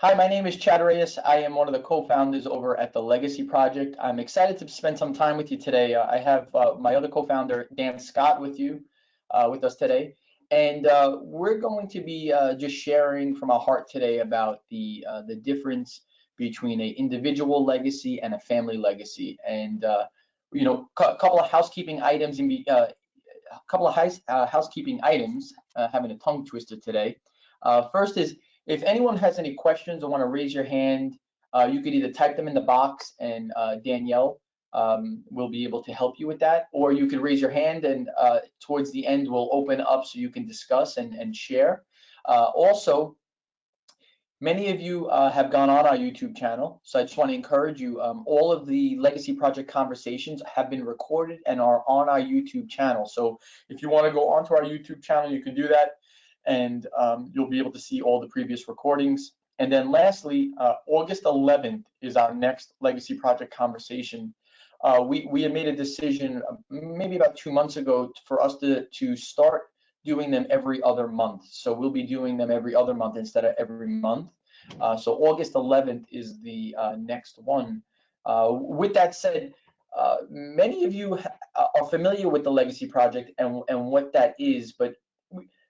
Hi, my name is Chad Reyes. I am one of the co-founders over at the Legacy Project. I'm excited to spend some time with you today. I have my other co-founder, Dan Scott, with us today. And we're going to be just sharing from our heart today about the difference between an individual legacy and a family legacy. And, a couple of housekeeping items, having a tongue twister today. First is, if anyone has any questions or want to raise your hand, you could either type them in the box and Danielle will be able to help you with that, or you could raise your hand and towards the end we'll open up so you can discuss and share. Also, many of you have gone on our YouTube channel, so I just want to encourage you, all of the Legacy Project conversations have been recorded and are on our YouTube channel. So if you want to go onto our YouTube channel, you can do that, and you'll be able to see all the previous recordings. And then lastly, August 11th is our next Legacy Project conversation. We had made a decision maybe about 2 months ago for us to start doing them every other month. So we'll be doing them every other month instead of every month. So August 11th is the next one. With that said, many of you are familiar with the Legacy Project and what that is, but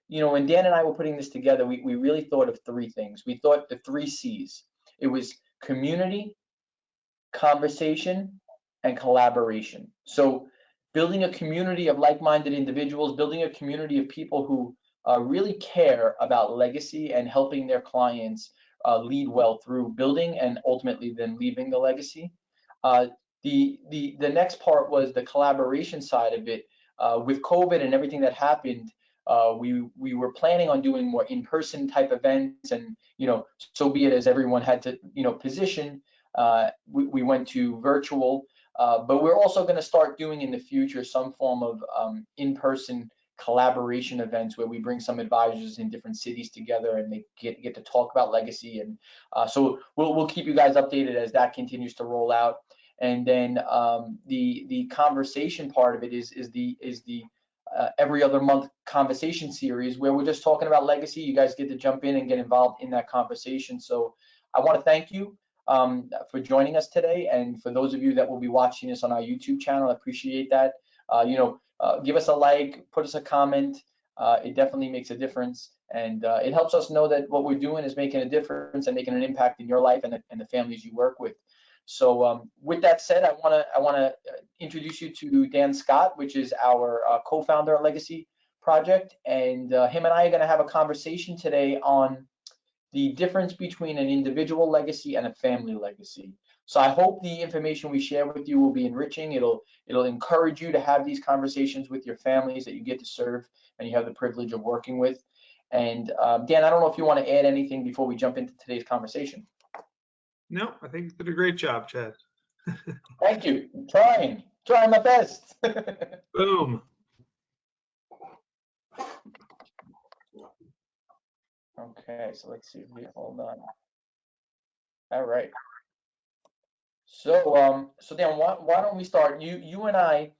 when Dan and I were putting this together, we really thought of three things. We thought the three C's. It was community, conversation, and collaboration. So building a community of like-minded individuals, building a community of people who really care about legacy and helping their clients lead well through building and ultimately then leaving the legacy. The next part was the collaboration side of it. With COVID and everything that happened, we were planning on doing more in-person type events, and so be it, as everyone had to position. We went to virtual, but we're also going to start doing in the future some form of in-person collaboration events where we bring some advisors in different cities together and they get to talk about legacy. And so we'll keep you guys updated as that continues to roll out. And then the conversation part of it is the every other month conversation series where we're just talking about legacy. You guys get to jump in and get involved in that conversation. So I want to thank you for joining us today, and for those of you that will be watching this on our YouTube channel, I appreciate that. Give us a like, put us a comment. It definitely makes a difference, and it helps us know that what we're doing is making a difference and making an impact in your life and the families you work with. So with that said, I want to introduce you to Dan Scott, which is our co-founder of Legacy Project, and him and I are going to have a conversation today on the difference between an individual legacy and a family legacy. So I hope the information we share with you will be enriching. It'll encourage you to have these conversations with your families that you get to serve and you have the privilege of working with. And Dan, I don't know if you want to add anything before we jump into today's conversation. No, I think you did a great job, Chad. Thank you. Trying my best. Boom. Okay, so let's see here. Hold on. All right. So Dan, why don't we start? You and I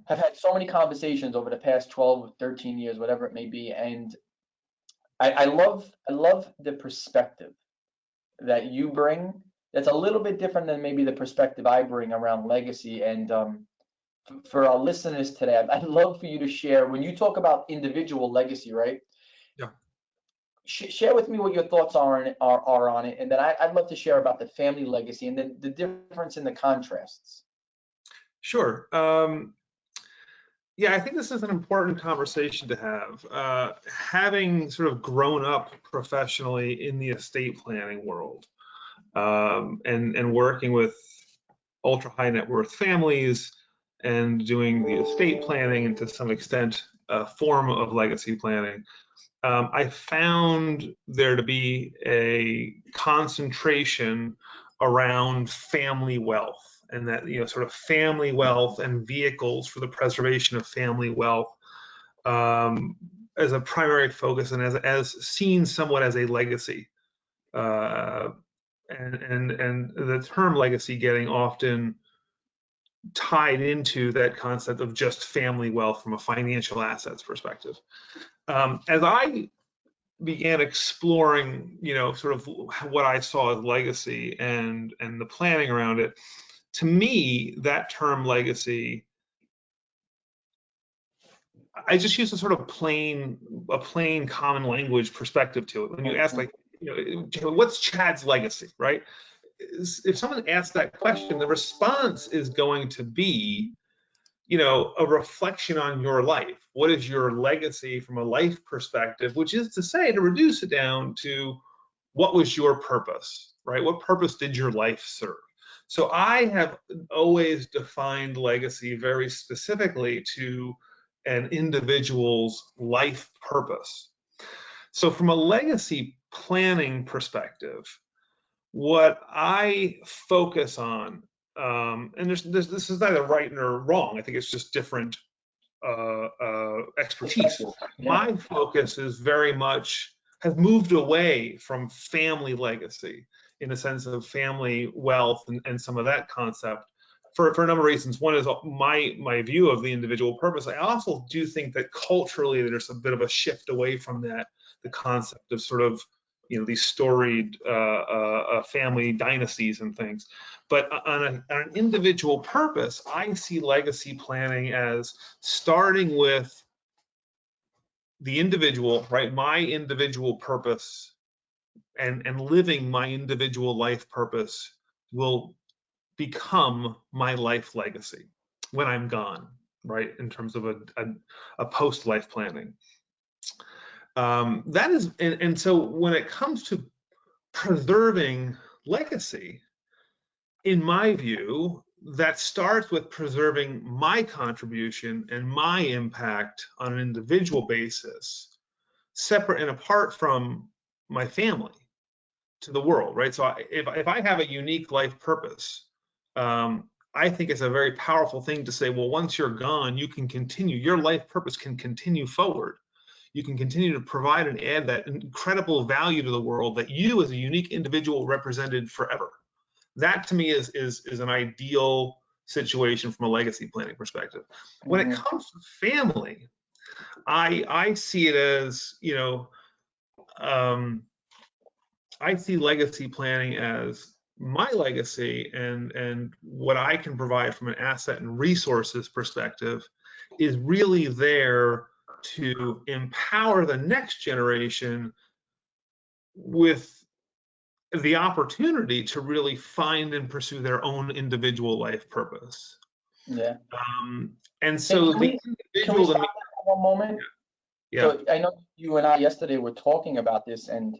have had so many conversations over the past 12, 13 years, whatever it may be, and I love the perspective that you bring. That's a little bit different than maybe the perspective I bring around legacy. And for our listeners today, I'd love for you to share, when you talk about individual legacy, right? Yeah. Share with me what your thoughts are on it, and then I'd love to share about the family legacy and then the difference in the contrasts. Sure. Yeah, I think this is an important conversation to have. Having sort of grown up professionally in the estate planning world, and working with ultra high net worth families and doing the estate planning and to some extent a form of legacy planning, I found there to be a concentration around family wealth, and that sort of family wealth and vehicles for the preservation of family wealth as a primary focus and as seen somewhat as a legacy, and the term legacy getting often tied into that concept of just family wealth from a financial assets perspective. As I began exploring, sort of what I saw as legacy and the planning around it, to me, that term legacy, I just use a sort of plain common language perspective to it. When you ask, like, what's Chad's legacy, right? If someone asks that question, the response is going to be, a reflection on your life. What is your legacy from a life perspective? Which is to say, to reduce it down to, what was your purpose, right? What purpose did your life serve? So I have always defined legacy very specifically to an individual's life purpose. So from a legacy planning perspective, what I focus on, and this is neither right nor wrong, I think it's just different expertise. Yeah. My focus is very much, has moved away from family legacy in the sense of family wealth and some of that concept for a number of reasons. One is my view of the individual purpose. I also do think that culturally there's a bit of a shift away from that, the concept of sort of, these storied family dynasties and things. But on an individual purpose, I see legacy planning as starting with the individual, right? My individual purpose and living my individual life purpose will become my life legacy when I'm gone, right? In terms of a post-life planning. That is, and so when it comes to preserving legacy, in my view, that starts with preserving my contribution and my impact on an individual basis, separate and apart from my family to the world, right? So if I have a unique life purpose, I think it's a very powerful thing to say, well, once you're gone, you can continue, your life purpose can continue forward. You can continue to provide and add that incredible value to the world that you as a unique individual represented forever. That to me is an ideal situation from a legacy planning perspective. When it comes to family, I see it as, I see legacy planning as my legacy and what I can provide from an asset and resources perspective is really there to empower the next generation with the opportunity to really find and pursue their own individual life purpose. Yeah. And so can we stop that for one moment? Yeah. So I know you and I yesterday were talking about this, and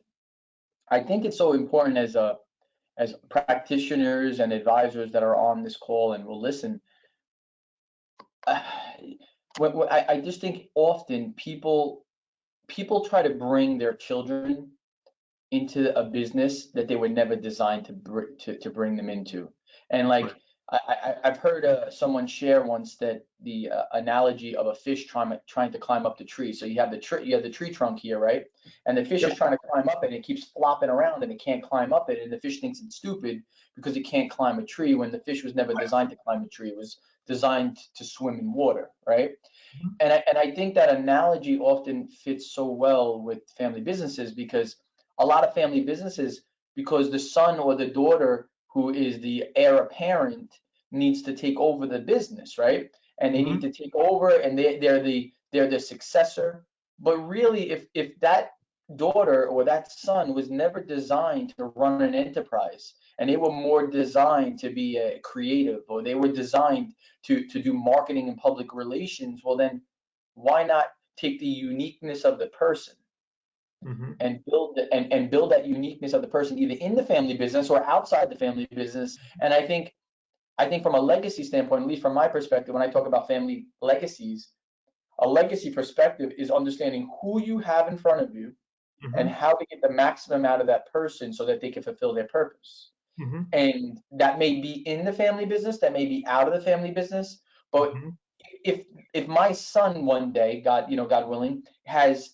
I think it's so important as practitioners and advisors that are on this call and will listen. I just think often people try to bring their children into a business that they were never designed to bring them into. And like I've heard someone share once that the analogy of a fish trying to climb up the tree. So you have the tree trunk here, right? And the fish is trying to climb up it, and it keeps flopping around and it can't climb up it, and the fish thinks it's stupid because it can't climb a tree when the fish was never designed to climb a tree. It was designed to swim in water, right? And I think that analogy often fits so well with family businesses, because a lot of family businesses, because the son or the daughter who is the heir apparent needs to take over the business, right? And they need to take over, and they're the successor. But really, if that daughter or that son was never designed to run an enterprise, and they were more designed to be a creative, or they were designed to do marketing and public relations, well then why not take the uniqueness of the person and build that uniqueness of the person either in the family business or outside the family business. And I think from a legacy standpoint, at least from my perspective, when I talk about family legacies, a legacy perspective is understanding who you have in front of you and how to get the maximum out of that person so that they can fulfill their purpose. And that may be in the family business, that may be out of the family business. But if my son one day, God willing, has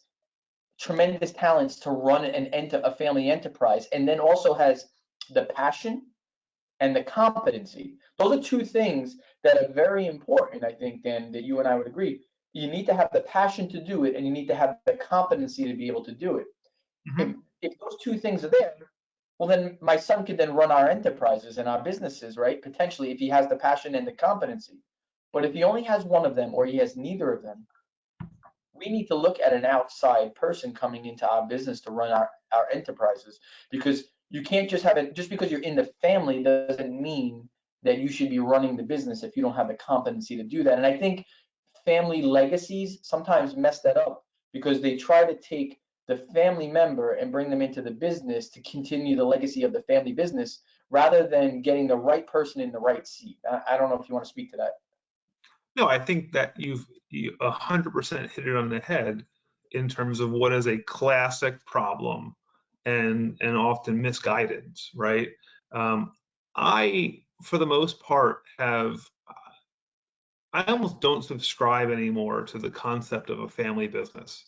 tremendous talents to run a family enterprise, and then also has the passion and the competency. Those are two things that are very important, I think, Dan, that you and I would agree. You need to have the passion to do it, and you need to have the competency to be able to do it. If, Mhm. if those two things are there, well, then my son could then run our enterprises and our businesses, right? Potentially, if he has the passion and the competency. But if he only has one of them or he has neither of them, we need to look at an outside person coming into our business to run our enterprises, because you can't just have it, just because you're in the family doesn't mean that you should be running the business if you don't have the competency to do that. And I think family legacies sometimes mess that up, because they try to take the family member and bring them into the business to continue the legacy of the family business rather than getting the right person in the right seat. I don't know if you want to speak to that. No, I think that you 100% hit it on the head in terms of what is a classic problem and often misguided, right? I, for the most part, I almost don't subscribe anymore to the concept of a family business.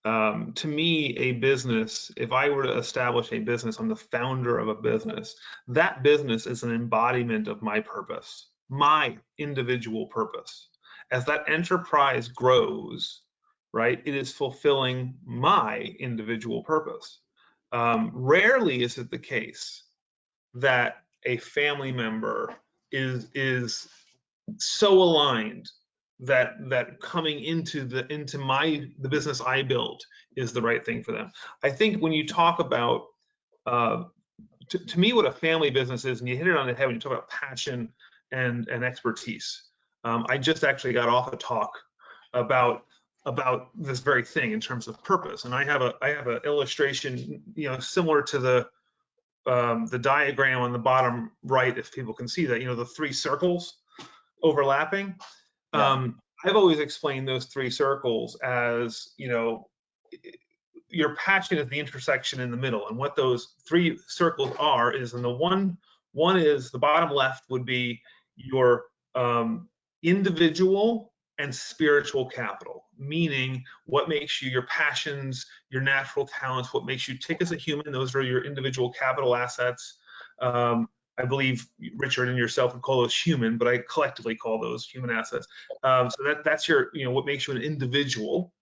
To me, a business, if I were to establish a business, I'm the founder of a business, that business is an embodiment of my purpose, my individual purpose. As that enterprise grows, right, it is fulfilling my individual purpose. Rarely is it the case that a family member is so aligned that coming into the business I built is the right thing for them. I think when you talk about uh, to me what a family business is, and you hit it on the head when you talk about passion and expertise. I just actually got off a talk about this very thing in terms of purpose, and I have an illustration, similar to the diagram on the bottom right, if people can see that, the three circles overlapping. Yeah. I've always explained those three circles as, your passion is the intersection in the middle. And what those three circles are is, in the one is the bottom left would be your individual and spiritual capital, meaning what makes you, your passions, your natural talents, what makes you tick as a human. Those are your individual capital assets. I believe Richard and yourself would call those human, but I collectively call those human assets. So that's your, what makes you an individual.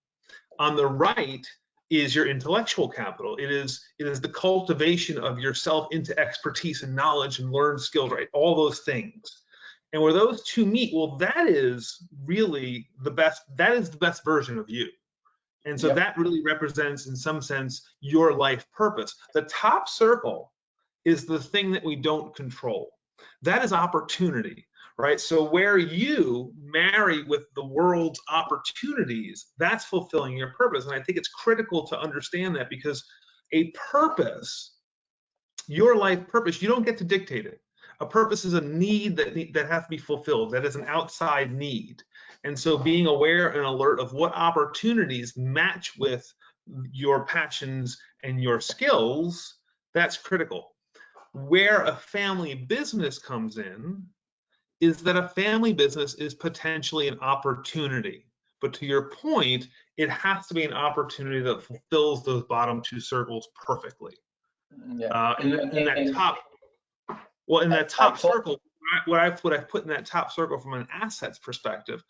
On the right is your intellectual capital. It is the cultivation of yourself into expertise and knowledge and learned skills, right? All those things. And where those two meet, well, that is really the best. That is the best version of you. And so Yep. that really represents, in some sense, your life purpose. The top circle is the thing that we don't control. That is opportunity, right? So where you marry with the world's opportunities, that's fulfilling your purpose. And I think it's critical to understand that, because a purpose, your life purpose, you don't get to dictate it. A purpose is a need that has to be fulfilled. That is an outside need. And so being aware and alert of what opportunities match with your passions and your skills, that's critical. Where a family business comes in is that a family business is potentially an opportunity. But to your point, it has to be an opportunity that fulfills those bottom two circles perfectly. Yeah. In that And top, well, in that I top told, circle, what I've put in that top circle from an assets perspective,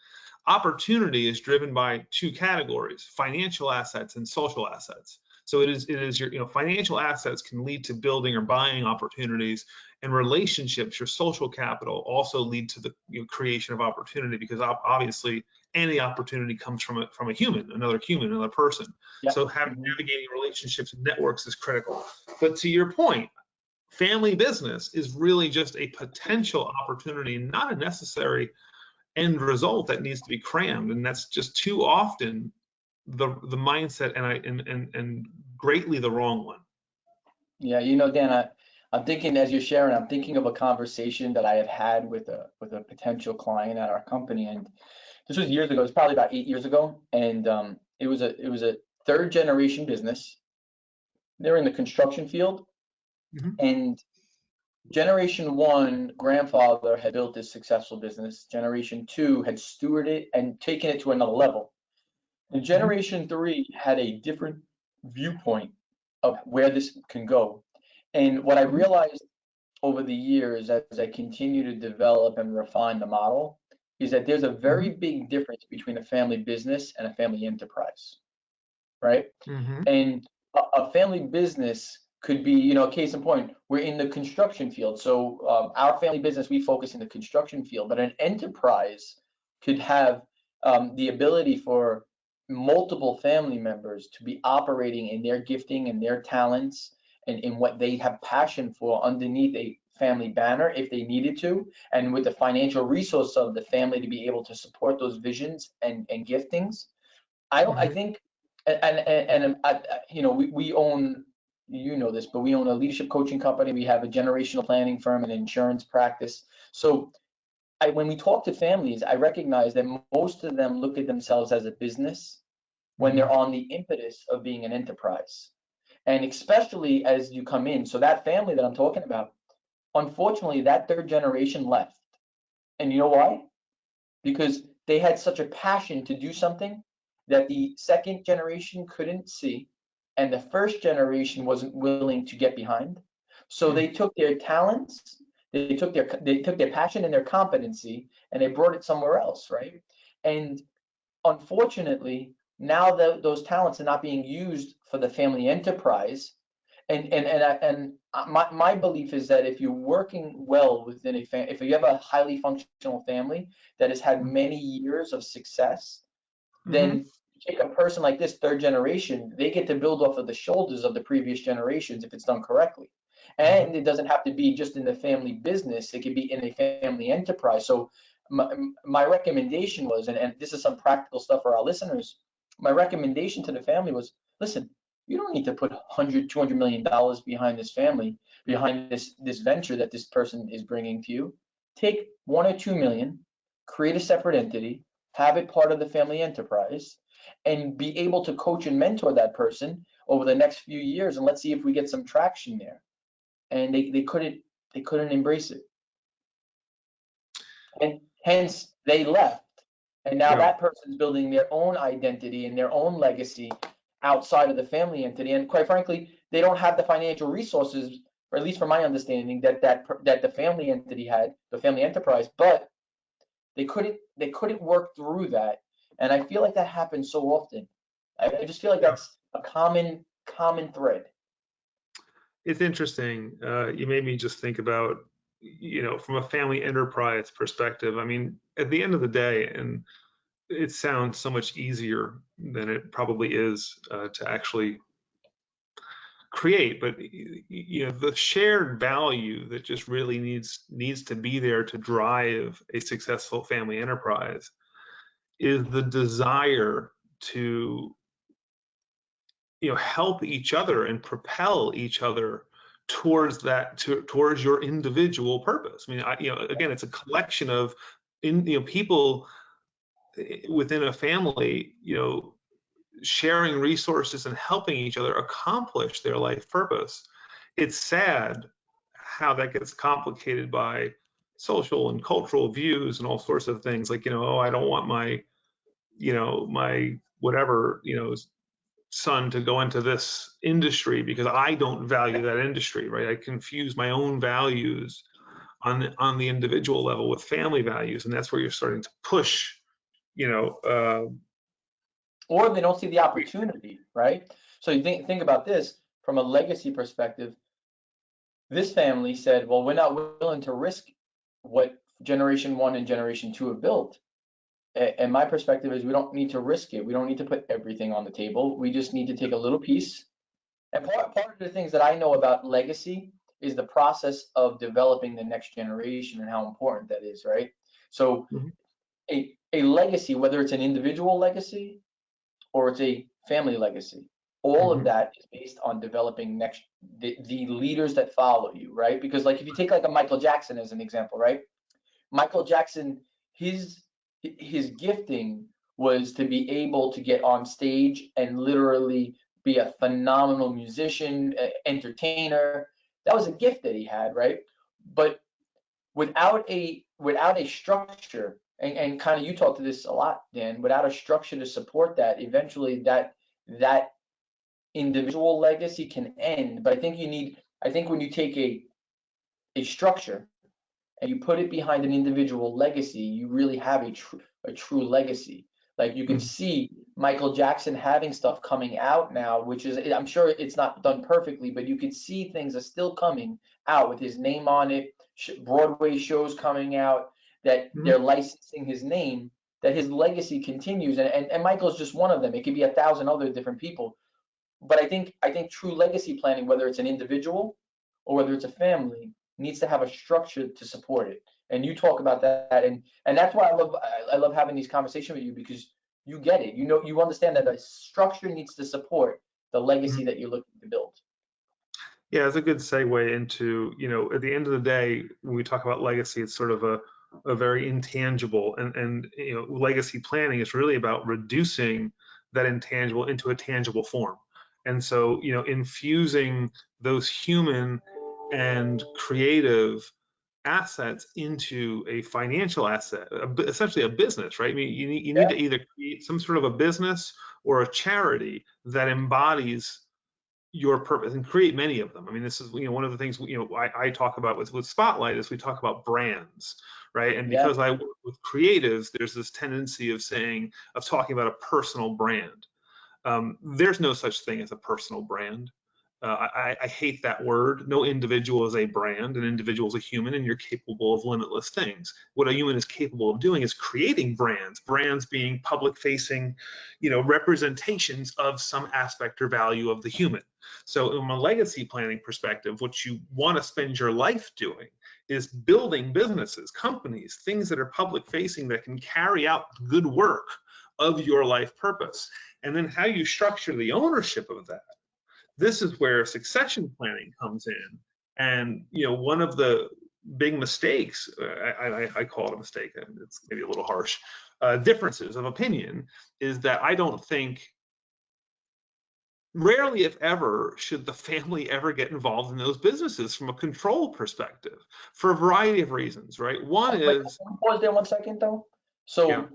opportunity is driven by two categories: financial assets and social assets. So it is your, financial assets can lead to building or buying opportunities, and relationships, your social capital, also lead to the creation of opportunity, because obviously any opportunity comes from a human, another person. yeah. So navigating relationships and networks is critical. But to your point, family business is really just a potential opportunity, not a necessary end result that needs to be crammed. And that's just too often the mindset, and greatly the wrong one. Yeah, Dan, I'm thinking, as you're sharing, I'm thinking of a conversation that I had had with a potential client at our company, and this was years ago. It's probably about 8 years ago, and it was a third generation business. They're in the construction field, Mhm. and generation one, grandfather had built this successful business. Generation two had stewarded it and taken it to another level. And Mhm. generation three had a different viewpoint of where this can go. And what I Mhm. realized over the years, as I continue to develop and refine the model, is that there's a very Mhm. big difference between a family business and a family enterprise, right? Mhm. And a family business could be, you know, case in point, we're in the construction field. So our family business, we focus in the construction field, but an enterprise could have the ability for multiple family members to be operating in their gifting and their talents and in what they have passion for underneath a family banner if they needed to, and with the financial resource of the family to be able to support those visions and giftings. I think, you know, we own, you know this, but we own a leadership coaching company. We have a generational planning firm and insurance practice. So when we talk to families, I recognize that most of them look at themselves as a business when they're on the impetus of being an enterprise. And especially as you come in, so that family that I'm talking about, unfortunately, that third generation left. And you know why? Because they had such a passion to do something that the second generation couldn't see, and the first generation wasn't willing to get behind. So they took their talents, they took their passion and their competency, and they brought it somewhere else, right? And unfortunately, now that those talents are not being used for the family enterprise, and my belief is that if you're working well within a family, if you have a highly functional family that has had many years of success, then take a person like this third generation, they get to build off of the shoulders of the previous generations if it's done correctly. And it doesn't have to be just in the family business, it could be in a family enterprise. So my recommendation was, and this is some practical stuff for our listeners, my recommendation to the family was, listen, you don't need to put 100, $200 million behind this family, behind this venture that this person is bringing to you. Take 1 or 2 million, create a separate entity, have it part of the family enterprise, and be able to coach and mentor that person over the next few years, and let's see if we get some traction there. And they couldn't embrace it, and hence they left. And now that person's building their own identity and their own legacy outside of the family entity. And quite frankly, they don't have the financial resources, or at least from my understanding, that the family entity had, the family enterprise. But they couldn't work through that. And I feel like that happens so often. I just feel like that's a common thread. It's interesting. You made me just think about, you know, from a family enterprise perspective. I mean, at the end of the day, and it sounds so much easier than it probably is to actually create, but you know, the shared value that just really needs to be there to drive a successful family enterprise is the desire to, you know, help each other and propel each other towards towards your individual purpose. I mean, you know, again, it's a collection of you know, people within a family, you know, sharing resources and helping each other accomplish their life purpose. It's sad how that gets complicated by social and cultural views and all sorts of things, like, you know, oh, I don't want my, you know, my whatever, you know, son to go into this industry because I don't value that industry, right? I confuse my own values on the individual level with family values, and that's where you're starting to push, you know, or they don't see the opportunity, right? So you think about this from a legacy perspective. This family said, well, we're not willing to risk what generation 1 and generation 2 have built. And my perspective is we don't need to risk it. We don't need to put everything on the table. We just need to take a little piece. And part of the things that I know about legacy is the process of developing the next generation and how important that is, right? So a legacy, whether it's an individual legacy or it's a family legacy, all of that is based on developing the leaders that follow you, right? Because like if you take like a Michael Jackson as an example, right? Michael Jackson, his gifting was to be able to get on stage and literally be a phenomenal musician, entertainer. That was a gift that he had, right? But without a structure, and kind of you talk to this a lot, Dan, without a structure to support that, eventually that individual legacy can end. But I think when you take a structure and you put it behind an individual legacy, you really have a true legacy. Like you can see Michael Jackson having stuff coming out now, which is, I'm sure it's not done perfectly, but you can see things are still coming out with his name on it. Broadway shows coming out that Mhm. they're licensing his name, that his legacy continues. And Michael's just one of them. It could be 1,000 other different people. But I think true legacy planning, whether it's an individual or whether it's a family, needs to have a structure to support it. And you talk about that, and that's why I love having these conversations with you, because you get it. You understand that a structure needs to support the legacy Mhm. that you're looking to build. Yeah, it's a good segue into, at the end of the day, when we talk about legacy, it's sort of a very intangible, and legacy planning is really about reducing that intangible into a tangible form. And so, infusing those human and creative assets into a financial asset, essentially a business, right? I mean, you need Yeah. to either create some sort of a business or a charity that embodies your purpose, and create many of them. I mean, this is, one of the things, I talk about with Spotlight is we talk about brands, right? And Yeah. because I work with creatives, there's this tendency of talking about a personal brand. There's no such thing as a personal brand. I hate that word. No individual is a brand. An individual is a human, and you're capable of limitless things. What a human is capable of doing is creating brands. Brands being public-facing, representations of some aspect or value of the human. So, from a legacy planning perspective, what you want to spend your life doing is building businesses, companies, things that are public-facing that can carry out good work of your life purpose. And then how you structure the ownership of that. This is where succession planning comes in. And one of the big mistakes, I call it a mistake, and it's maybe a little harsh, differences of opinion, is that I don't think, rarely if ever, should the family ever get involved in those businesses from a control perspective, for a variety of reasons, right? One Wait, is, can we pause there 1 second though? yeah, So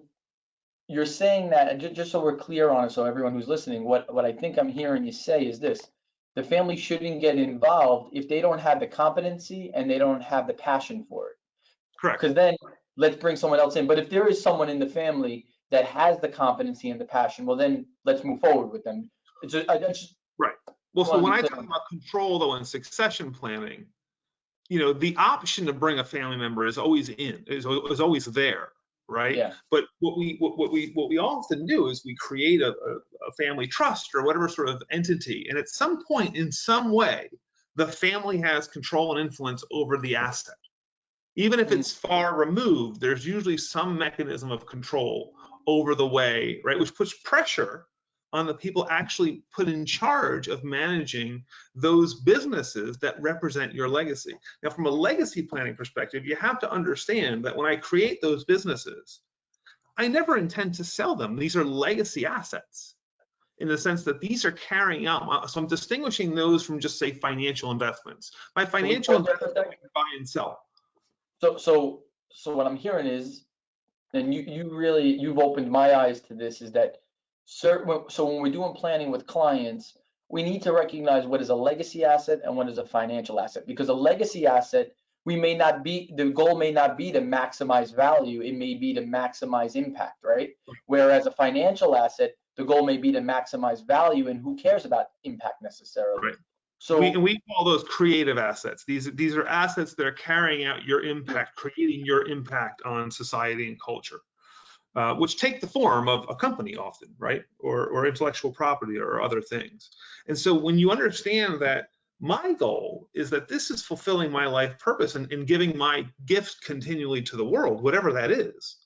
you're saying that, and just so we're clear on it, so everyone who's listening, what I think I'm hearing you say is this: the family shouldn't get involved if they don't have the competency and they don't have the passion for it. correct. Because then let's bring someone else in. But if there is someone in the family that has the competency and the passion, well, then let's move forward with them. I just Right. Well, so want to when be I clear talk on that. about control, though, in succession planning, the option to bring a family member is always always there, right? Yeah. But what we often do is we create a family trust or whatever sort of entity, and at some point, in some way, the family has control and influence over the asset. Even if Mm. it's far removed, there's usually some mechanism of control over the way, right? Which puts pressure on the people actually put in charge of managing those businesses that represent your legacy. Now, from a legacy planning perspective, you have to understand that when I create those businesses, I never intend to sell them. These are legacy assets in the sense that these are carrying out. So I'm distinguishing those from just, say, financial investments. My Can we financial pause there for a investment, I second? can buy and sell. So what I'm hearing is, and you've opened my eyes to this, is that so when we're doing planning with clients, we need to recognize what is a legacy asset and what is a financial asset. Because a legacy asset, the goal may not be to maximize value, it may be to maximize impact, right? Whereas a financial asset, the goal may be to maximize value, and who cares about impact necessarily? Right. So We call those creative assets. These are assets that are carrying out your impact, creating your impact on society and culture, which take the form of a company often, right? Or intellectual property or other things. And so when you understand that my goal is that this is fulfilling my life purpose and giving my gift continually to the world, whatever that is,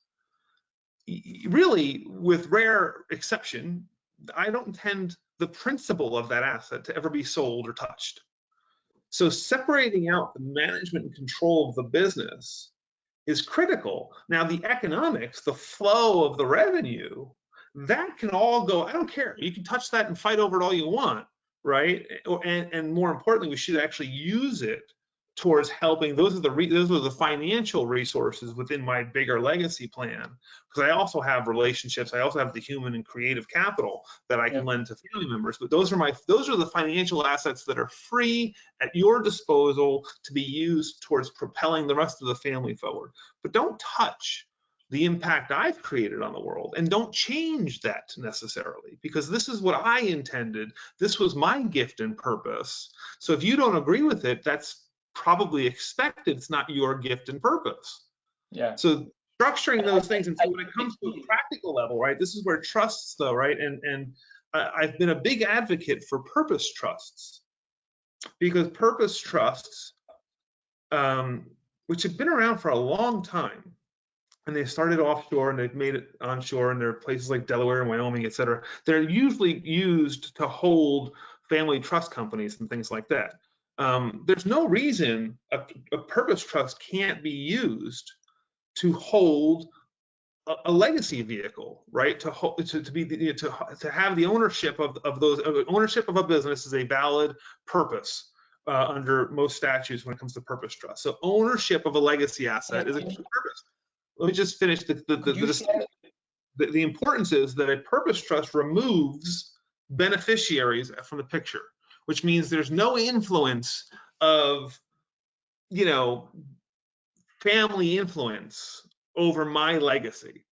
really, with rare exception, I don't intend the principle of that asset to ever be sold or touched. So separating out the management and control of the business is critical. Now, the economics, the flow of the revenue, that can all go, I don't care. You can touch that and fight over it all you want, right? And more importantly, we should actually use it towards helping. Those are the financial resources within my bigger legacy plan, because I also have relationships. I also have the human and creative capital that I yeah. can lend to family members. But those are the financial assets that are free at your disposal to be used towards propelling the rest of the family forward. But don't touch the impact I've created on the world, and don't change that necessarily, because this is what I intended. This was my gift and purpose. So if you don't agree with it, that's probably expected. It's not your gift and purpose. Yeah. So structuring those things, and so when it comes to a practical level, right, this is where trusts, though, right, and I've been a big advocate for purpose trusts, because purpose trusts, which have been around for a long time, and they started offshore and they've made it onshore, and there are places like Delaware and Wyoming, et cetera. They're usually used to hold family trust companies and things like that. There's no reason a purpose trust can't be used to hold a legacy vehicle, right? To have the ownership of those, ownership of a business is a valid purpose under most statutes when it comes to purpose trust. So ownership of a legacy asset is a key purpose. Let me just finish the importance is that a purpose trust removes beneficiaries from the picture, which means there's no influence of, family influence over my legacy.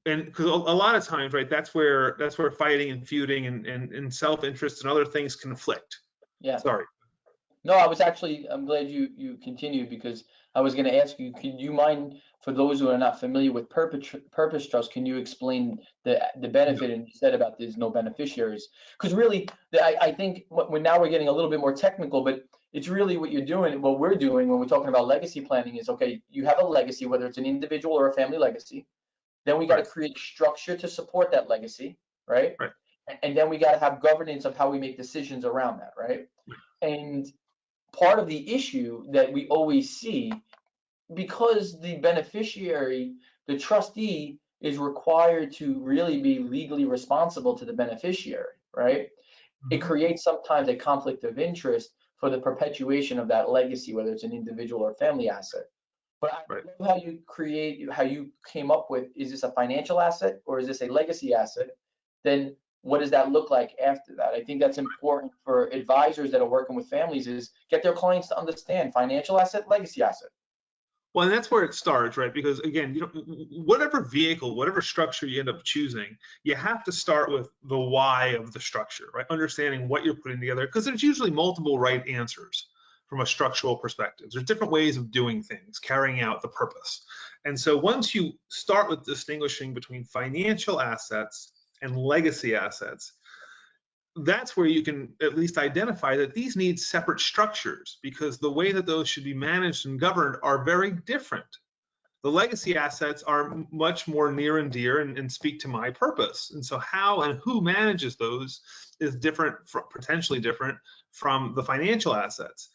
And because a lot of times, right, that's where fighting and feuding and self-interest and other things conflict. Yeah. Sorry. No, I'm glad you continued, because I was going to ask you, can you mind, for those who are not familiar with purpose trust, can you explain the benefit, and you said about there's no beneficiaries? Because really, I think now we're getting a little bit more technical, but it's really what we're doing when we're talking about legacy planning is, okay, you have a legacy, whether it's an individual or a family legacy. Then we got to create structure to support that legacy, right? Right. And then we got to have governance of how we make decisions around that, right? And part of the issue that we always see, because the beneficiary, the trustee, is required to really be legally responsible to the beneficiary, right? It creates sometimes a conflict of interest for the perpetuation of that legacy, whether it's an individual or family asset. But I love how you came up with, is this a financial asset or is this a legacy asset? Then what does that look like after that? I think that's important for advisors that are working with families, is get their clients to understand financial asset, legacy asset. Well, and that's where it starts, right? Because again, whatever vehicle, whatever structure you end up choosing, you have to start with the why of the structure, right? Understanding what you're putting together, because there's usually multiple right answers from a structural perspective. There's different ways of doing things, carrying out the purpose. And so once you start with distinguishing between financial assets and legacy assets, that's where you can at least identify that these need separate structures, because the way that those should be managed and governed are very different. The legacy assets are much more near and dear and speak to my purpose. And so how and who manages those is different, potentially different from the financial assets.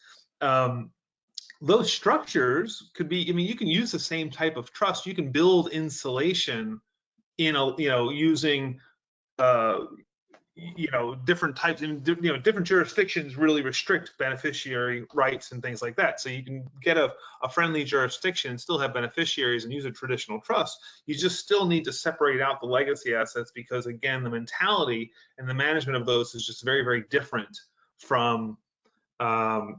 Those structures could be, you can use the same type of trust. You can build insulation using different types, different jurisdictions really restrict beneficiary rights and things like that. So you can get a friendly jurisdiction and still have beneficiaries and use a traditional trust. You just still need to separate out the legacy assets, because again, the mentality and the management of those is just very, very different from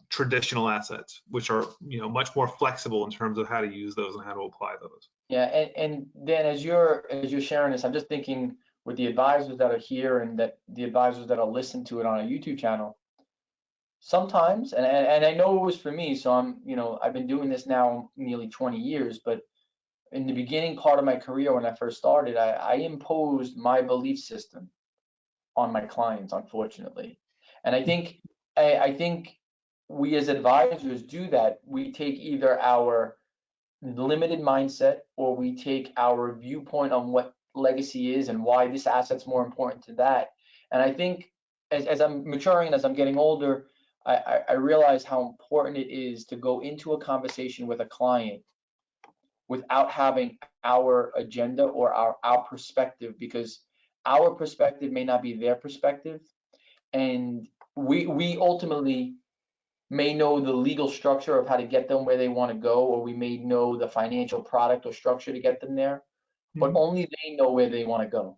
traditional assets, which are much more flexible in terms of how to use those and how to apply those. Yeah, and then as you're sharing this, I'm just thinking with the advisors that are here and that the advisors that will listen to it on a YouTube channel. Sometimes, and I know it was for me, so I've been doing this now nearly 20 years, but in the beginning part of my career when I first started, I imposed my belief system on my clients, unfortunately. And I think we as advisors do that. We take either our limited mindset, or we take our viewpoint on what legacy is and why this asset's more important to that. And I think as I'm maturing and as I'm getting older, I realize how important it is to go into a conversation with a client without having our agenda or our perspective, because our perspective may not be their perspective. And we ultimately may know the legal structure of how to get them where they want to go, or we may know the financial product or structure to get them there, but only they know where they want to go.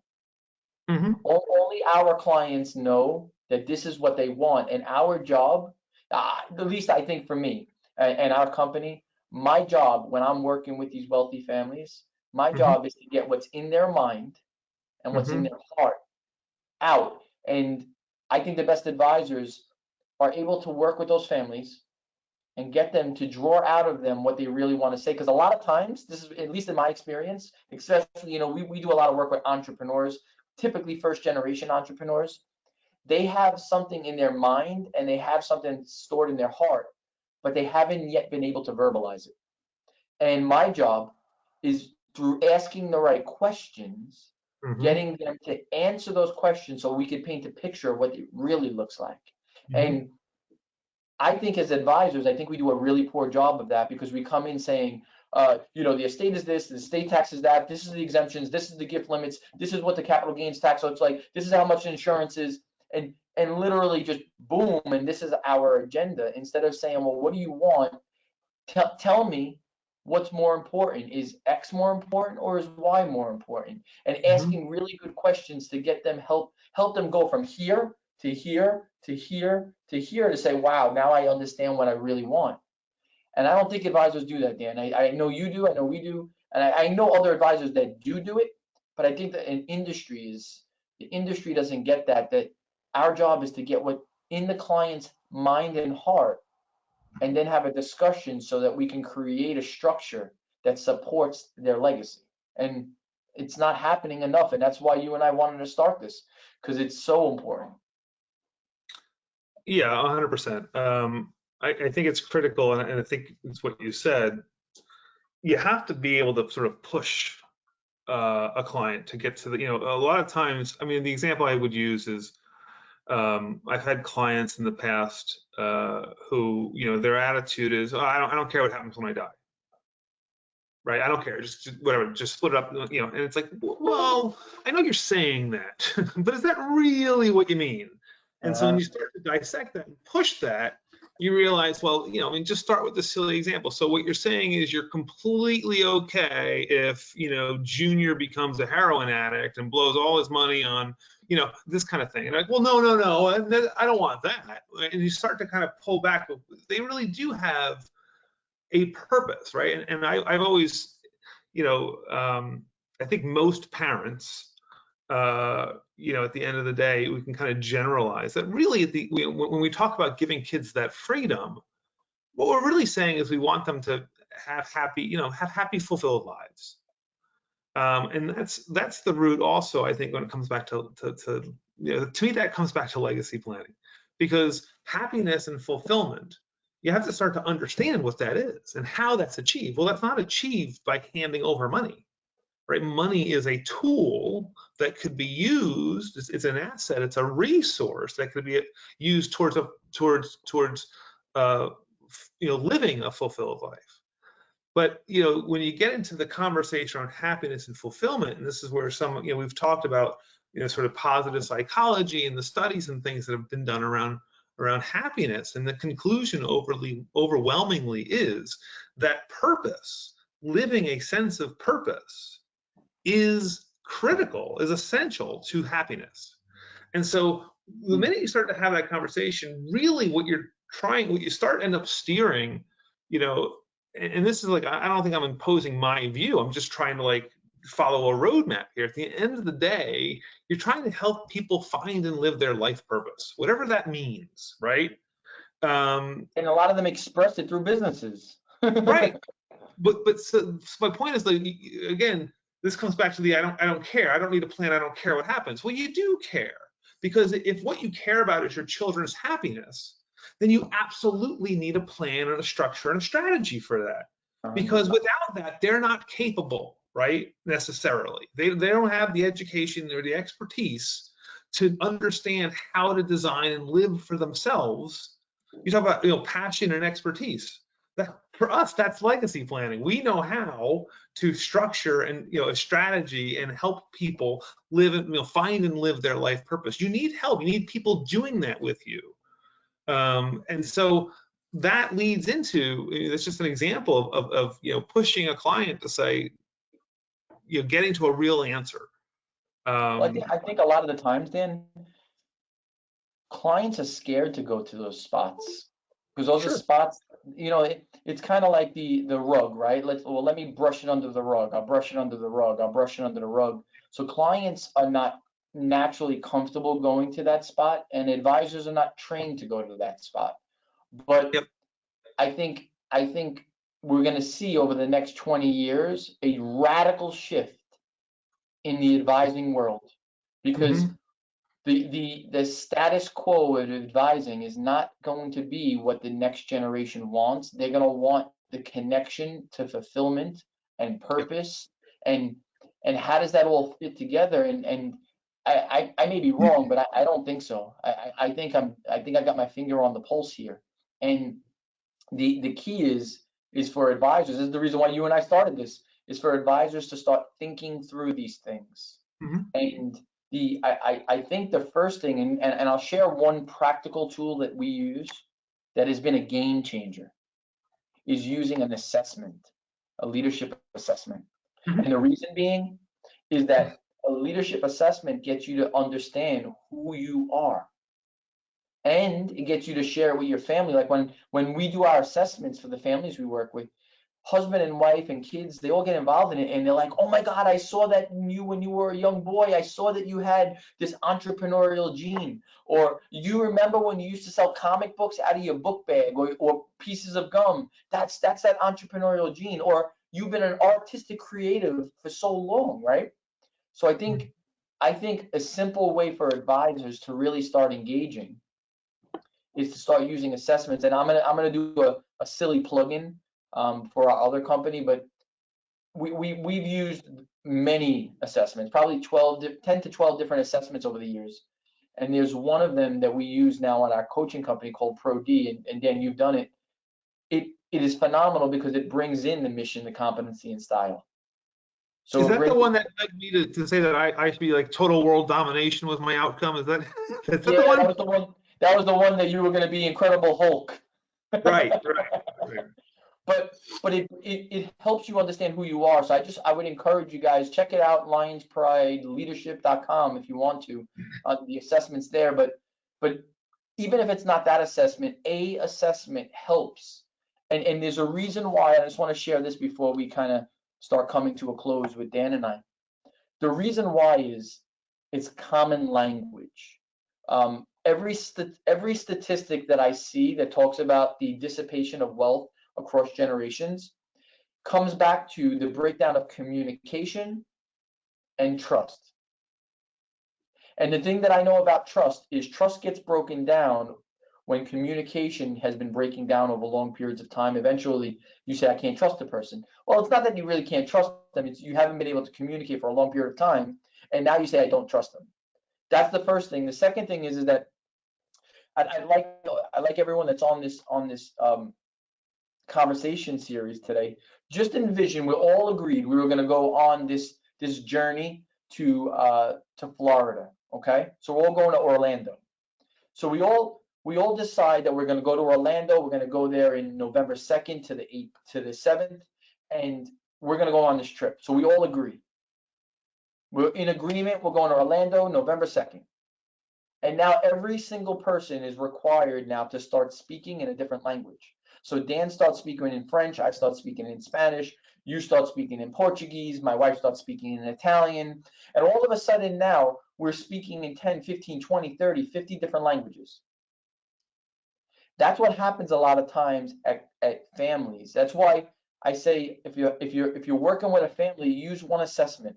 Only our clients know that this is what they want, and our job, at least I think for me and our company, my job when I'm working with these wealthy families My Mhm. job is to get what's in their mind and what's in Mhm. their heart out. And I think the best advisors are able to work with those families and get them to draw out of them what they really want to say. Because a lot of times, this is at least in my experience, especially, we do a lot of work with entrepreneurs, typically first generation entrepreneurs. They have something in their mind and they have something stored in their heart, but they haven't yet been able to verbalize it. And my job is through asking the right questions, Mhm. getting them to answer those questions so we can paint a picture of what it really looks like. Mhm. And I think as advisors, I think we do a really poor job of that because we come in saying, the estate is this, the estate tax is that, this is the exemptions, this is the gift limits, this is what the capital gains tax looks like, this is how much insurance is, and literally just boom, and this is our agenda. Instead of saying, well, what do you want? Tell me what's more important. Is X more important or is Y more important? And Mhm. asking really good questions to get them help them go from here to here to here to here to say, wow, now I understand what I really want. And I don't think advisors do that, Dan. I know you do, I know we do, and I know other advisors that do it, but I think that the industry doesn't get that our job is to get what in the client's mind and heart and then have a discussion so that we can create a structure that supports their legacy. And it's not happening enough. And that's why you and I wanted to start this, because it's so important. Yeah, 100%. I think it's critical, and I think it's what you said. You have to be able to sort of push a client to get to a lot of times, I mean, the example I would use is I've had clients in the past who, their attitude is, oh, I don't care what happens when I die. Right? I don't care. Just whatever. Just split it up. And it's like, well, I know you're saying that, but is that really what you mean? And so when Uh, you start to dissect that and push that, you realize, well, I mean, just start with the silly example. So what you're saying is you're completely okay if, Junior becomes a heroin addict and blows all his money on, this kind of thing. And like, well, no, I don't want that. And you start to kind of pull back. They really do have a purpose, right? And I've always, I think most parents, at the end of the day, we can kind of generalize that really when we talk about giving kids that freedom, what we're really saying is we want them to have happy, fulfilled lives. And that's the root also, I think, when it comes back to me, that comes back to legacy planning, because happiness and fulfillment, you have to start to understand what that is and how that's achieved. Well, that's not achieved by handing over money, right? Money is a tool that could be used. It's an asset. It's a resource that could be used towards living a fulfilled life. But when you get into the conversation on happiness and fulfillment, and this is where we've talked about sort of positive psychology and the studies and things that have been done around happiness, and the conclusion overwhelmingly is that purpose, living a sense of purpose, is critical, is essential to happiness. And so the minute you start to have that conversation, really what you start end up steering, and this is like, I don't think I'm imposing my view. I'm just trying to like follow a roadmap here. At the end of the day, you're trying to help people find and live their life purpose, whatever that means, right? and a lot of them express it through businesses. Right. But so my point is, like, again, this comes back to the I don't care. I don't need a plan. I don't care what happens. Well, you do care, because if what you care about is your children's happiness, then you absolutely need a plan and a structure and a strategy for that. Because without that, they're not capable, right? Necessarily. They don't have the education or the expertise to understand how to design and live for themselves. You talk about passion and expertise. That, for us, that's legacy planning. We know how to structure and a strategy and help people live and find and live their life purpose. You need help. You need people doing that with you. And so that leads into, it's just an example of pushing a client to say, getting to a real answer. Well, I think a lot of the times, Dan, clients are scared to go to those spots. because those are Sure. spots, it's kind of like the rug, right? Let me brush it under the rug. I'll brush it under the rug. I'll brush it under the rug. So clients are not naturally comfortable going to that spot, and advisors are not trained to go to that spot. But Yep. I think we're going to see over the next 20 years a radical shift in the advising world, because Hmm. the status quo of advising is not going to be what the next generation wants. They're going to want the connection to fulfillment and Yep. purpose, and how does that all fit together? And I may be wrong, but I don't think so. I think I got my finger on the pulse here. And the key is for advisors. This is the reason why you and I started this, is for advisors to start thinking through these things. Hmm. And I think the first thing, and I'll share one practical tool that we use that has been a game changer, is using an assessment, a leadership assessment. Hmm. And the reason being is that a leadership assessment gets you to understand who you are, and it gets you to share it with your family. Like when we do our assessments for the families we work with, husband and wife and kids, they all get involved in it, and they're like, oh my God, I saw that in you when you were a young boy. I saw that you had this entrepreneurial gene. Or you remember when you used to sell comic books out of your book bag, or pieces of gum. That's that entrepreneurial gene. Or you've been an artistic creative for so long, right? So I think a simple way for advisors to really start engaging is to start using assessments. And I'm gonna do a silly plugin for our other company, but we've used many assessments, probably 10 to 12 different assessments over the years. And there's one of them that we use now on our coaching company called Pro-D. And Dan, you've done it. It is phenomenal because it brings in the mission, the competency, and style. Is So it that the brings, one that led me to say that I should be like total world domination was my outcome? Is that is that the yeah, that one? was the one. That was the one that you were going to be Incredible Hulk. Right, right, right. But it helps you understand who you are. So I would encourage you guys, check it out, lionsprideleadership.com, if you want to, the assessments there. But even if it's not that assessment, a assessment helps. And there's a reason why. I just want to share this before we kind of start coming to a close with Dan and I. The reason why is it's common language. Every statistic that I see that talks about the dissipation of wealth across generations comes back to the breakdown of communication and trust. And the thing that I know about trust is trust gets broken down when communication has been breaking down over long periods of time. Eventually, you say, I can't trust the person. Well, it's not that you really can't trust them, it's you haven't been able to communicate for a long period of time. And now you say, I don't trust them. That's the first thing. The second thing is that I like everyone that's on this conversation series today. Just envision, we all agreed we were going to go on this journey to Florida. Okay, so we're all going to Orlando. So we all decide that we're going to go to Orlando. We're going to go there in November 2nd to the 8th to the 7th, and we're going to go on this trip. So we all agree. We're in agreement. We're going to Orlando November 2nd. And now every single person is required now to start speaking in a different language. So Dan starts speaking in French, I start speaking in Spanish, you start speaking in Portuguese, my wife starts speaking in Italian, and all of a sudden now we're speaking in 10, 15, 20, 30, 50 different languages. That's what happens a lot of times at families. That's why I say if you're working with a family, use one assessment,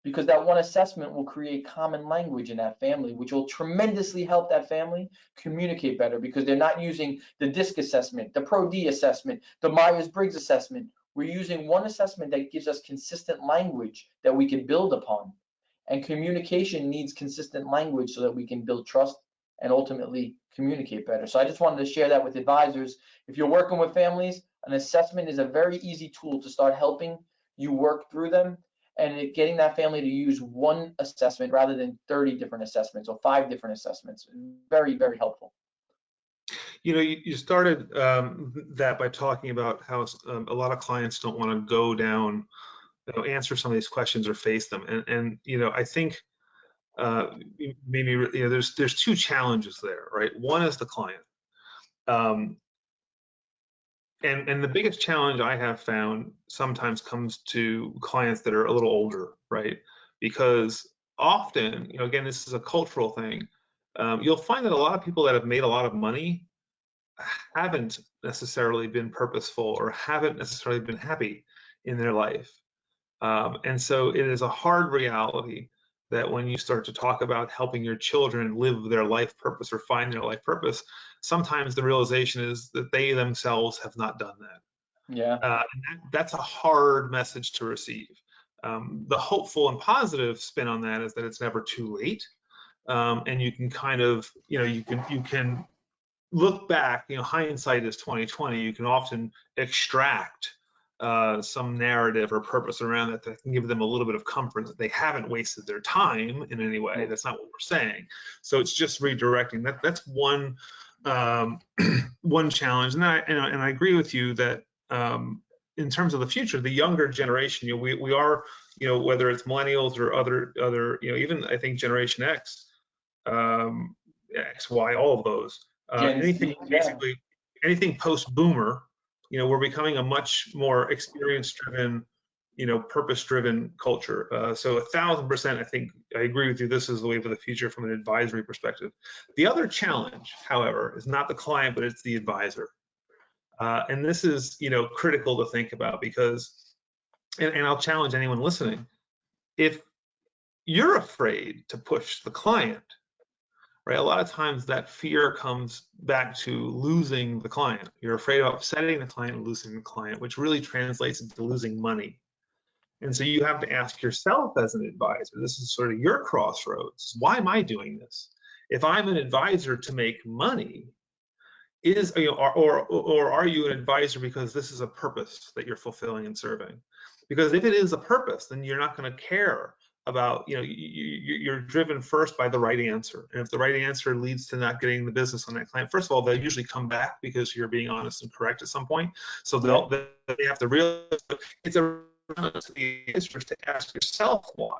because that one assessment will create common language in that family, which will tremendously help that family communicate better, because they're not using the DISC assessment, the Pro-D assessment, the Myers-Briggs assessment. We're using one assessment that gives us consistent language that we can build upon. And communication needs consistent language so that we can build trust and ultimately communicate better. So I just wanted to share that with advisors. If you're working with families, an assessment is a very easy tool to start helping you work through them, and getting that family to use one assessment rather than 30 different assessments or 5 different assessments. Very, very helpful. You started that by talking about how a lot of clients don't want to go down, answer some of these questions or face them, and I think maybe there's two challenges there, right? One is the client. and the biggest challenge I have found sometimes comes to clients that are a little older, right? Because often, again, this is a cultural thing. You'll find that a lot of people that have made a lot of money haven't necessarily been purposeful or haven't necessarily been happy in their life. And so it is a hard reality that when you start to talk about helping your children live their life purpose or find their life purpose, sometimes the realization is that they themselves have not done that. Yeah. And that's a hard message to receive. The hopeful and positive spin on that is that it's never too late. And you can kind of, you can look back, hindsight is 2020. You can often extract some narrative or purpose around that can give them a little bit of comfort that they haven't wasted their time in any way. That's not what we're saying. So it's just redirecting. That's one one challenge. And I agree with you that in terms of the future, the younger generation, we are, whether it's millennials or other, even I think Generation X, X, Y, all of those. Gen Z, Anything basically, anything post-boomer, we're becoming a much more experience-driven, purpose-driven culture. So 1,000%, I think I agree with you. This is the way for the future from an advisory perspective. The other challenge, however, is not the client, but it's the advisor. And this is, critical to think about because, and I'll challenge anyone listening, if you're afraid to push the client, right? A lot of times that fear comes back to losing the client. You're afraid of upsetting the client and losing the client, which really translates into losing money. And so you have to ask yourself as an advisor, this is sort of your crossroads. Why am I doing this? If I'm an advisor to make money, or are you an advisor because this is a purpose that you're fulfilling and serving? Because if it is a purpose, then you're not going to care about, you're driven first by the right answer. And if the right answer leads to not getting the business on that client, first of all, they'll usually come back because you're being honest and correct at some point. So they have to realize it's a responsibility to ask yourself why.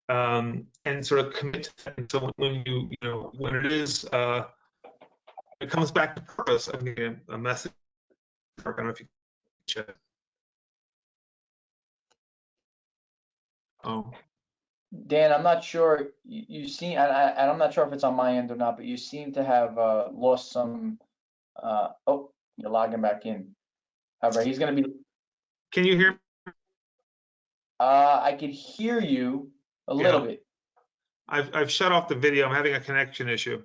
And sort of commit to that. And so when when it is, it comes back to purpose. I mean, a message. I don't know if you can check. Oh. Dan, I'm not sure, you seem, and I'm not sure if it's on my end or not, but you seem to have lost some, oh, you're logging back in. However, he's gonna be, Can you hear? I could hear you a little bit. I've shut off the video. I'm having a connection issue.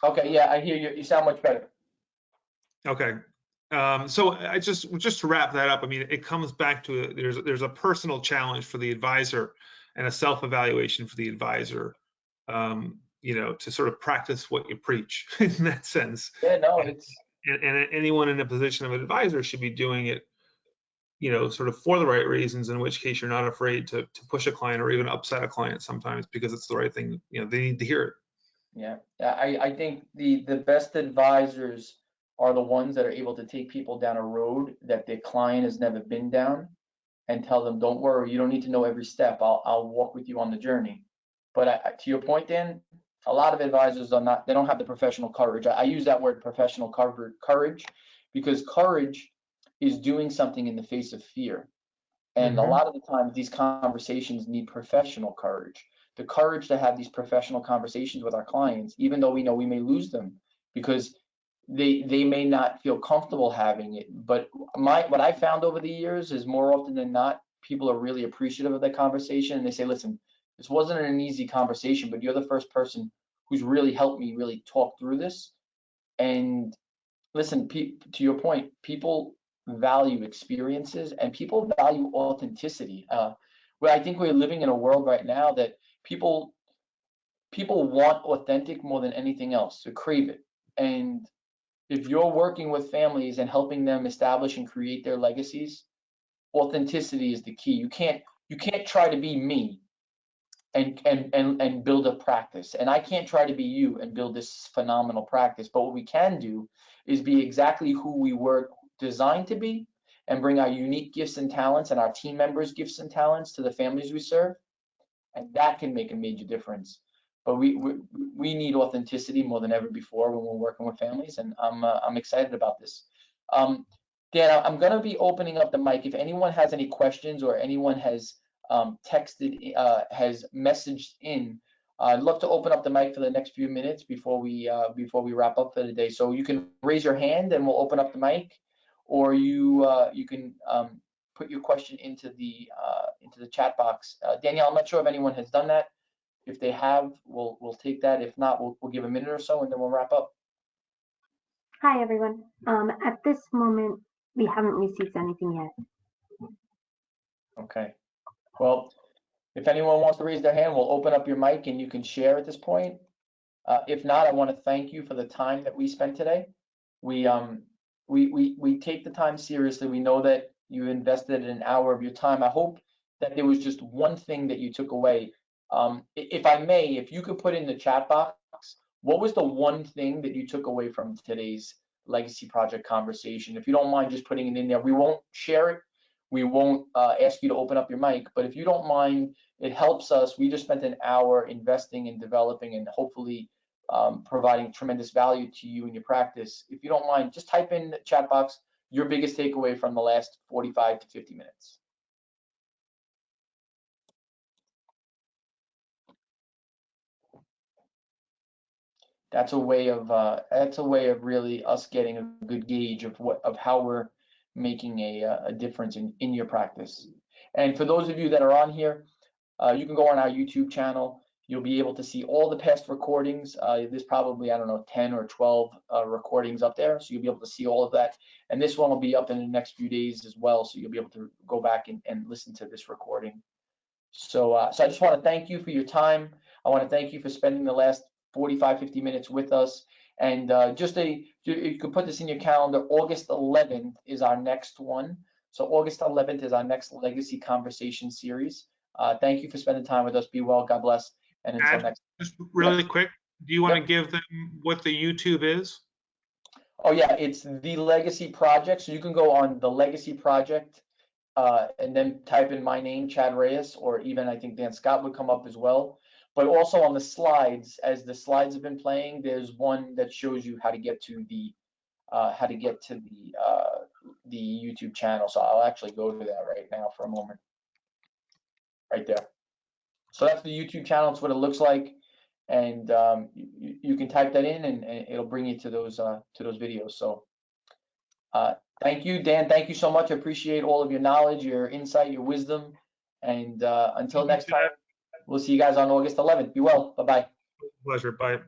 Okay, yeah, I hear you. You sound much better. Okay. So I just to wrap that up, I mean, it comes back to there's a personal challenge for the advisor and a self-evaluation for the advisor, to sort of practice what you preach in that sense. Yeah, no, it's. And anyone in a position of an advisor should be doing it, sort of for the right reasons, in which case you're not afraid to push a client or even upset a client sometimes because it's the right thing, they need to hear it. Yeah, I think the best advisors are the ones that are able to take people down a road that their client has never been down and tell them, don't worry, you don't need to know every step. I'll walk with you on the journey. But to your point, Dan, a lot of advisors they don't have the professional courage. I use that word professional courage because courage is doing something in the face of fear. And a lot of the times these conversations need professional courage. The courage to have these professional conversations with our clients, even though we know we may lose them because they may not feel comfortable having it. But what I found over the years is more often than not, people are really appreciative of that conversation and they say, listen, this wasn't an easy conversation, but you're the first person who's really helped me really talk through this. And listen, to your point, people value experiences and people value authenticity. Where I think we're living in a world right now that people want authentic more than anything else, to crave it. And if you're working with families and helping them establish and create their legacies, authenticity is the key. You can't try to be me and build a practice. And I can't try to be you and build this phenomenal practice. But what we can do is be exactly who we were designed to be and bring our unique gifts and talents and our team members' gifts and talents to the families we serve. And that can make a major difference. But we need authenticity more than ever before when we're working with families. And I'm excited about this. Dan, I'm going to be opening up the mic. If anyone has any questions or anyone has texted, has messaged in, I'd love to open up the mic for the next few minutes before we wrap up for the day. So you can raise your hand and we'll open up the mic, or you can put your question into the chat box. Danielle, I'm not sure if anyone has done that. If they have, we'll take that. If not, we'll give a minute or so and then we'll wrap up. Hi, everyone. At this moment, we haven't received anything yet. Okay. Well, if anyone wants to raise their hand, we'll open up your mic and you can share at this point. If not, I want to thank you for the time that we spent today. We take the time seriously. We know that you invested an hour of your time. I hope that there was just one thing that you took away. If I may, if you could put in the chat box, what was the one thing that you took away from today's Legacy Project conversation? If you don't mind just putting it in there, we won't share it. We won't ask you to open up your mic, but if you don't mind, it helps us. We just spent an hour investing in developing and hopefully providing tremendous value to you in your practice. If you don't mind, just type in the chat box your biggest takeaway from the last 45 to 50 minutes. That's a way of really us getting a good gauge of how we're making a difference in your practice. And for those of you that are on here, you can go on our YouTube channel. You'll be able to see all the past recordings. There's probably, I don't know, 10 or 12 recordings up there. So you'll be able to see all of that. And this one will be up in the next few days as well. So you'll be able to go back and listen to this recording. So I just want to thank you for your time. I want to thank you for spending the last 45, 50 minutes with us. And you can put this in your calendar. August 11th is our next one. So August 11th is our next Legacy Conversation series. Thank you for spending time with us. Be well. God bless. And until next. Just really quick, do you want to give them what the YouTube is? Oh yeah, it's The Legacy Project. So you can go on The Legacy Project and then type in my name, Chad Reyes, or even I think Dan Scott would come up as well. But also on the slides, as the slides have been playing, there's one that shows you how to get to the YouTube channel. So I'll actually go to that right now for a moment. Right there. So that's the YouTube channel. It's what it looks like, and you can type that in, and it'll bring you to those videos. So thank you, Dan. Thank you so much. I appreciate all of your knowledge, your insight, your wisdom, and until next time, we'll see you guys on August 11th. Be well. Bye-bye. Pleasure. Bye.